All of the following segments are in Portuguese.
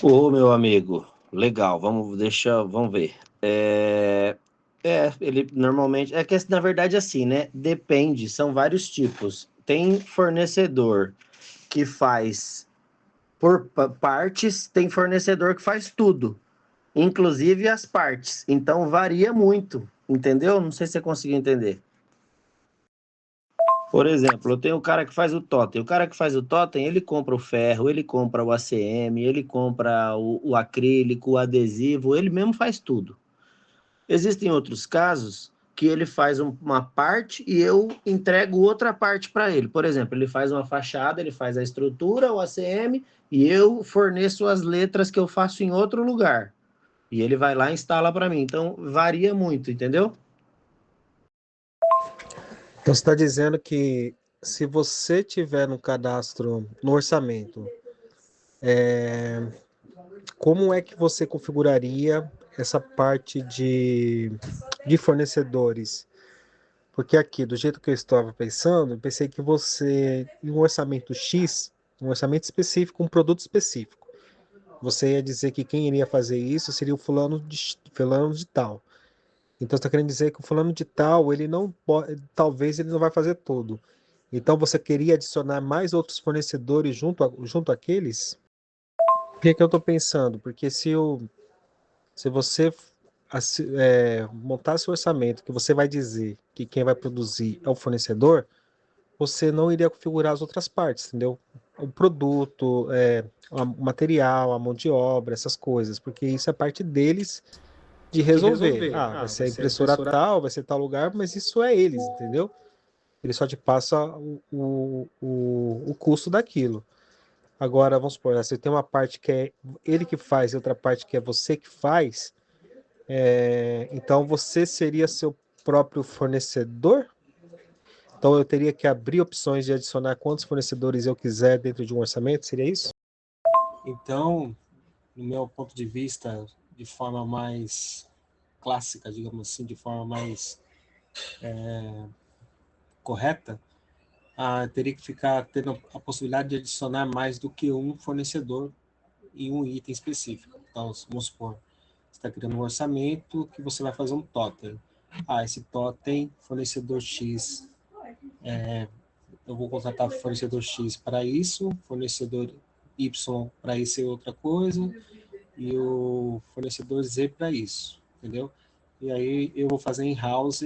Ô, meu amigo, legal, vamos ver. Ele normalmente, é que na verdade assim, né? Depende, são vários tipos. Tem fornecedor que faz por partes, tem fornecedor que faz tudo, inclusive as partes. Então varia muito, entendeu? Não sei se você conseguiu entender. Por exemplo, eu tenho o cara que faz o totem. O cara que faz o totem, ele compra o ferro, ele compra o ACM, ele compra o acrílico, o adesivo, ele mesmo faz tudo. Existem outros casos que ele faz uma parte e eu entrego outra parte para ele. Por exemplo, ele faz uma fachada, ele faz a estrutura, o ACM, e eu forneço as letras que eu faço em outro lugar. E ele vai lá e instala para mim. Então, varia muito, entendeu? Então você está dizendo que se você tiver no cadastro, no orçamento, como é que você configuraria essa parte de fornecedores? Porque aqui, do jeito que eu estava pensando, eu pensei que você, em um orçamento X, um orçamento específico, um produto específico, você ia dizer que quem iria fazer isso seria o fulano de tal. Então você está querendo dizer que o fulano de tal, ele não pode, talvez ele não vai fazer tudo. Então você queria adicionar mais outros fornecedores junto àqueles? O que é que eu estou pensando? Porque se você montar seu orçamento, que você vai dizer que quem vai produzir é o fornecedor, você não iria configurar as outras partes, entendeu? O produto, o material, a mão de obra, essas coisas, porque isso é parte deles de resolver. Ah, vai ser a impressora tal, vai ser tal lugar, mas isso é eles, entendeu? Ele só te passa o custo daquilo. Agora, vamos supor, né, você tem uma parte que é ele que faz e outra parte que é você que faz, então você seria seu próprio fornecedor? Então eu teria que abrir opções de adicionar quantos fornecedores eu quiser dentro de um orçamento, seria isso? Então, no meu ponto de vista, de forma mais clássica, digamos assim, de forma mais correta, teria que ficar tendo a possibilidade de adicionar mais do que um fornecedor em um item específico. Então, vamos supor, você está criando um orçamento que você vai fazer um totem. Esse totem, fornecedor X, eu vou contratar fornecedor X para isso, fornecedor Y para isso e outra coisa, e o fornecedor Z para isso, entendeu? E aí eu vou fazer in-house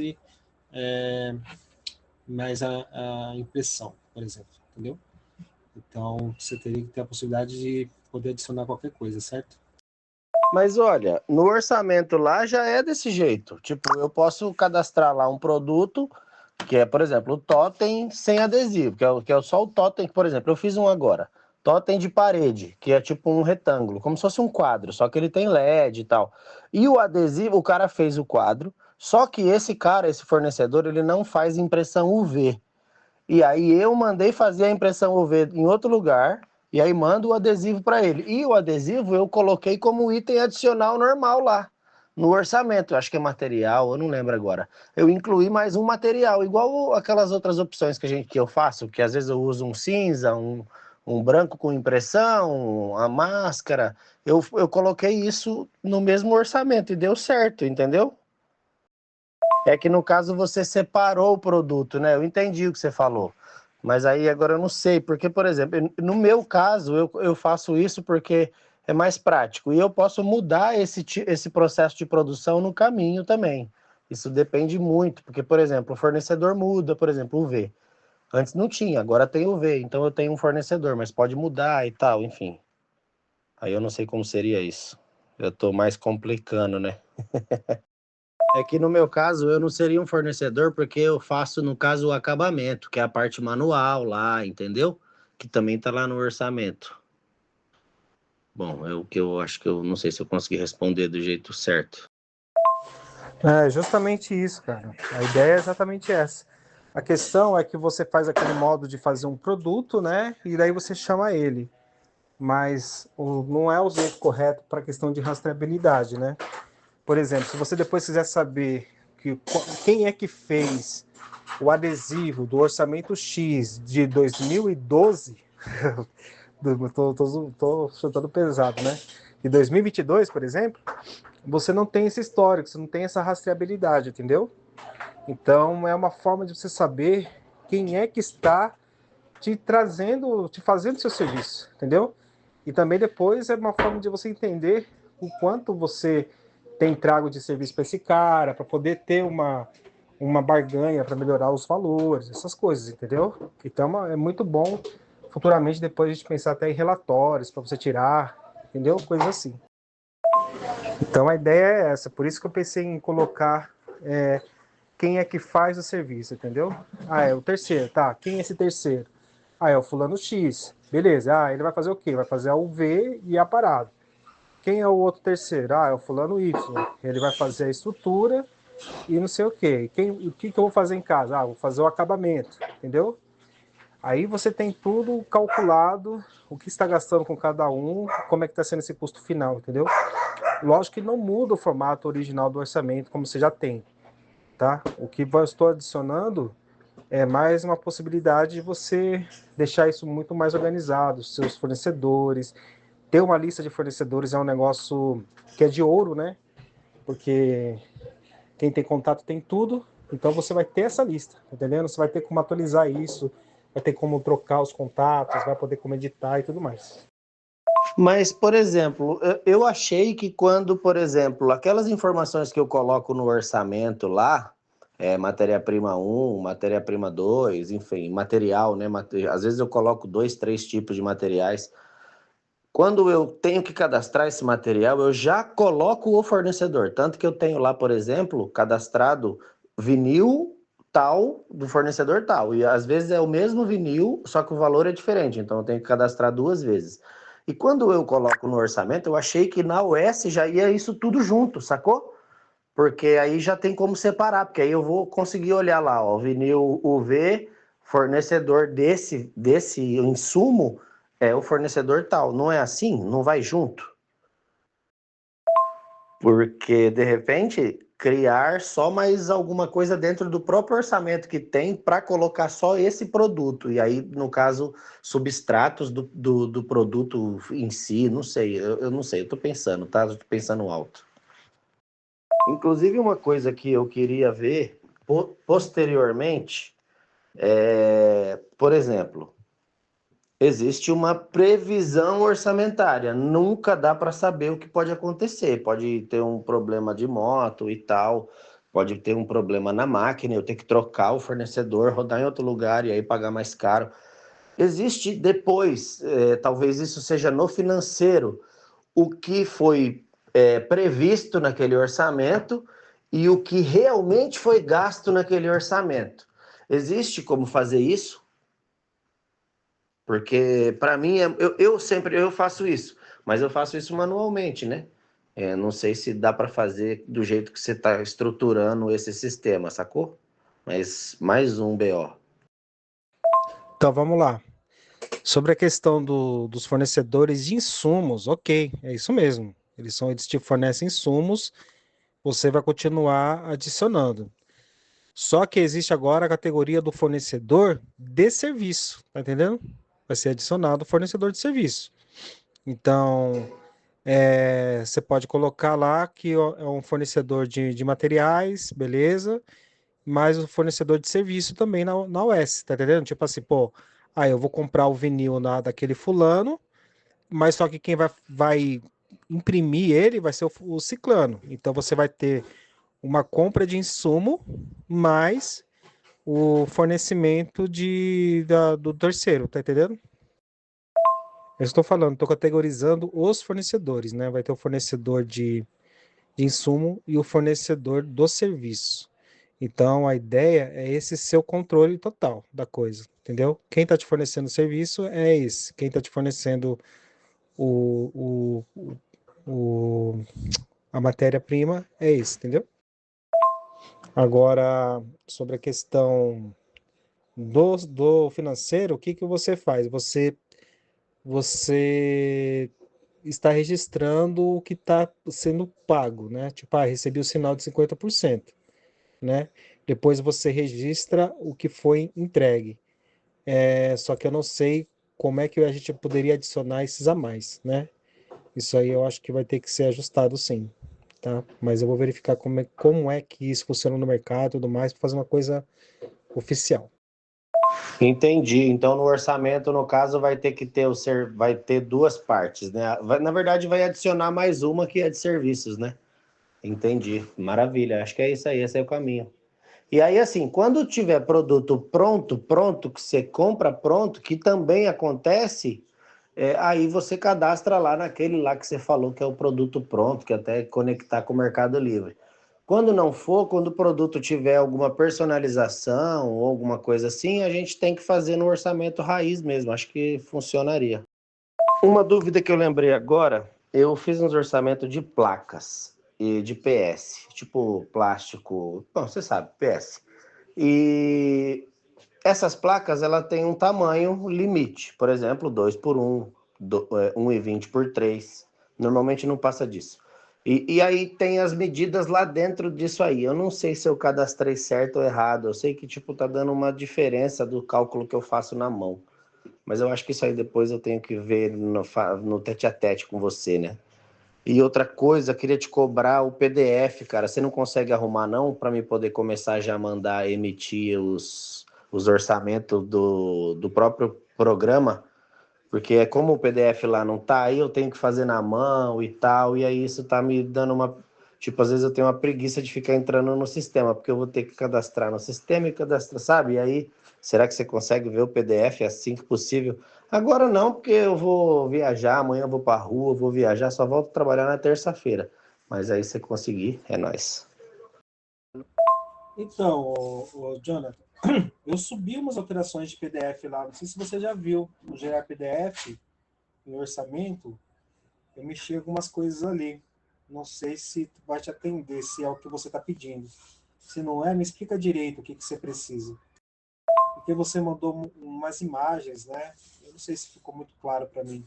mais a impressão, por exemplo, entendeu? Então, você teria que ter a possibilidade de poder adicionar qualquer coisa, certo? Mas olha, no orçamento lá já é desse jeito. Tipo, eu posso cadastrar lá um produto que é, por exemplo, o totem sem adesivo, que é só o totem, por exemplo, eu fiz um agora. Totem de parede, que é tipo um retângulo, como se fosse um quadro, só que ele tem LED e tal. E o adesivo, o cara fez o quadro, só que esse cara, esse fornecedor, ele não faz impressão UV. E aí eu mandei fazer a impressão UV em outro lugar, e aí mando o adesivo para ele. E o adesivo eu coloquei como item adicional normal lá, no orçamento. Acho que é material, eu não lembro agora. Eu incluí mais um material, igual aquelas outras opções que eu faço, que às vezes eu uso um cinza, um branco com impressão, a máscara. Eu coloquei isso no mesmo orçamento e deu certo, entendeu? É que no caso você separou o produto, né? Eu entendi o que você falou. Mas aí agora eu não sei, porque, por exemplo, no meu caso, eu faço isso porque é mais prático. E eu posso mudar esse processo de produção no caminho também. Isso depende muito, porque, por exemplo, o fornecedor muda, por exemplo, o V. Antes não tinha, agora tem o V. Então eu tenho um fornecedor, mas pode mudar e tal, enfim. Aí eu não sei como seria isso. Eu estou mais complicando, né? É que no meu caso eu não seria um fornecedor porque eu faço, no caso, o acabamento, que é a parte manual lá, entendeu? Que também tá lá no orçamento. Bom, é o que eu acho que eu não sei se eu consegui responder do jeito certo. É justamente isso, cara. A ideia é exatamente essa. A questão é que você faz aquele modo de fazer um produto, né? E daí você chama ele. Mas não é o jeito correto para a questão de rastreabilidade, né? Por exemplo, se você depois quiser saber quem é que fez o adesivo do orçamento X de 2012, Tô chutando pesado, né? De 2022, por exemplo, você não tem esse histórico, você não tem essa rastreabilidade, entendeu? Então, é uma forma de você saber quem é que está te trazendo, te fazendo seu serviço, entendeu? E também depois é uma forma de você entender o quanto você tem trago de serviço para esse cara, para poder ter uma barganha para melhorar os valores, essas coisas, entendeu? Então é muito bom futuramente depois a gente pensar até em relatórios para você tirar, entendeu? Coisas assim. Então a ideia é essa, por isso que eu pensei em colocar quem é que faz o serviço, entendeu? Ah, é o terceiro, tá? Quem é esse terceiro? Ah, é o fulano X. Beleza. Ah, ele vai fazer o quê? Vai fazer a UV e a parada. Quem é o outro terceiro? Ah, é o fulano Y. Ele vai fazer a estrutura e não sei o quê. O que eu vou fazer em casa? Ah, vou fazer o acabamento, entendeu? Aí você tem tudo calculado, o que está gastando com cada um, como é que está sendo esse custo final, entendeu? Lógico que não muda o formato original do orçamento, como você já tem, tá? O que eu estou adicionando é mais uma possibilidade de você deixar isso muito mais organizado, seus fornecedores. Ter uma lista de fornecedores é um negócio que é de ouro, né? Porque quem tem contato tem tudo, então você vai ter essa lista, tá entendendo? Você vai ter como atualizar isso, vai ter como trocar os contatos, vai poder como editar e tudo mais. Mas, por exemplo, eu achei que quando, por exemplo, aquelas informações que eu coloco no orçamento lá, matéria-prima 1, matéria-prima 2, enfim, material, né? Às vezes eu coloco 2, 3 tipos de materiais. Quando eu tenho que cadastrar esse material, eu já coloco o fornecedor. Tanto que eu tenho lá, por exemplo, cadastrado vinil tal do fornecedor tal. E às vezes é o mesmo vinil, só que o valor é diferente. Então eu tenho que cadastrar 2 vezes. E quando eu coloco no orçamento, eu achei que na OS já ia isso tudo junto, sacou? Porque aí já tem como separar, porque aí eu vou conseguir olhar lá, ó, vinil UV, fornecedor desse insumo é o fornecedor tal. Não é assim? Não vai junto? Porque, de repente, criar só mais alguma coisa dentro do próprio orçamento que tem para colocar só esse produto. E aí, no caso, substratos do produto em si, não sei, eu não sei, eu tô pensando, tá? Eu tô pensando alto. Inclusive, uma coisa que eu queria ver posteriormente por exemplo, existe uma previsão orçamentária. Nunca dá para saber o que pode acontecer. Pode ter um problema de moto e tal, pode ter um problema na máquina, eu ter que trocar o fornecedor, rodar em outro lugar e aí pagar mais caro. Existe depois, talvez isso seja no financeiro, o que foi previsto naquele orçamento e o que realmente foi gasto naquele orçamento. Existe como fazer isso? Porque para mim, eu sempre eu faço isso, mas eu faço isso manualmente, né? Não sei se dá para fazer do jeito que você está estruturando esse sistema, sacou? Mas mais um BO. Então vamos lá. Sobre a questão dos fornecedores de insumos, ok, é isso mesmo. Eles te fornecem insumos, você vai continuar adicionando. Só que existe agora a categoria do fornecedor de serviço, tá entendendo? Vai ser adicionado o fornecedor de serviço. Então, você pode colocar lá que é um fornecedor de materiais, beleza, mas o fornecedor de serviço também na OS, tá entendendo? Tipo assim, pô, eu vou comprar o vinil daquele fulano, mas só que quem vai imprimir ele vai ser o ciclano. Então você vai ter uma compra de insumo mais o fornecimento do terceiro, tá entendendo? Eu estou falando, estou categorizando os fornecedores, né? Vai ter o fornecedor de insumo e o fornecedor do serviço. Então, a ideia é esse seu controle total da coisa, entendeu? Quem está te fornecendo o serviço é esse. Quem está te fornecendo o, o, o, a matéria-prima é esse, entendeu? Agora, sobre a questão do financeiro, o que que você faz? Você está registrando o que está sendo pago, né? Tipo, recebi o sinal de 50%, né? Depois você registra o que foi entregue. Só que eu não sei como é que a gente poderia adicionar esses a mais, né? Isso aí eu acho que vai ter que ser ajustado sim, tá? Mas eu vou verificar como é que isso funciona no mercado e tudo mais, para fazer uma coisa oficial. Entendi. Então, no orçamento, no caso, vai ter que ter vai ter duas partes, né? Na verdade, vai adicionar mais uma que é de serviços, né? Entendi. Maravilha. Acho que é isso aí, esse é o caminho. E aí, assim, quando tiver produto pronto, que você compra pronto, que também acontece, aí você cadastra lá naquele lá que você falou que é o produto pronto, que até conectar com o Mercado Livre. Quando não for, quando o produto tiver alguma personalização ou alguma coisa assim, a gente tem que fazer no orçamento raiz mesmo. Acho que funcionaria. Uma dúvida que eu lembrei agora, eu fiz uns orçamentos de placas e de PS, tipo plástico, bom, você sabe, PS. E essas placas, ela tem um tamanho limite, por exemplo, 2 por 1, 1,20 por 3. Normalmente não passa disso. E aí tem as medidas lá dentro disso aí. Eu não sei se eu cadastrei certo ou errado. Eu sei que tipo tá dando uma diferença do cálculo que eu faço na mão. Mas eu acho que isso aí depois eu tenho que ver no tete a tete com você, né? E outra coisa, queria te cobrar o PDF, cara. Você não consegue arrumar, não, para mim poder começar já a mandar emitir os orçamentos do próprio programa? Porque é como o PDF lá não tá, aí eu tenho que fazer na mão e tal, e aí isso tá me dando uma. Tipo, às vezes eu tenho uma preguiça de ficar entrando no sistema, porque eu vou ter que cadastrar no sistema e cadastrar, sabe? E aí, será que você consegue ver o PDF assim que possível? Agora não, porque eu vou viajar, amanhã eu vou pra rua, vou viajar, só volto a trabalhar na terça-feira. Mas aí, se você conseguir, é nóis. Então, Jonathan, eu subi umas alterações de PDF lá. Não sei se você já viu no gerar PDF, em orçamento, eu mexi algumas coisas ali. Não sei se vai te atender, se é o que você está pedindo. Se não é, me explica direito o que você precisa. Porque você mandou umas imagens, né? Eu não sei se ficou muito claro para mim.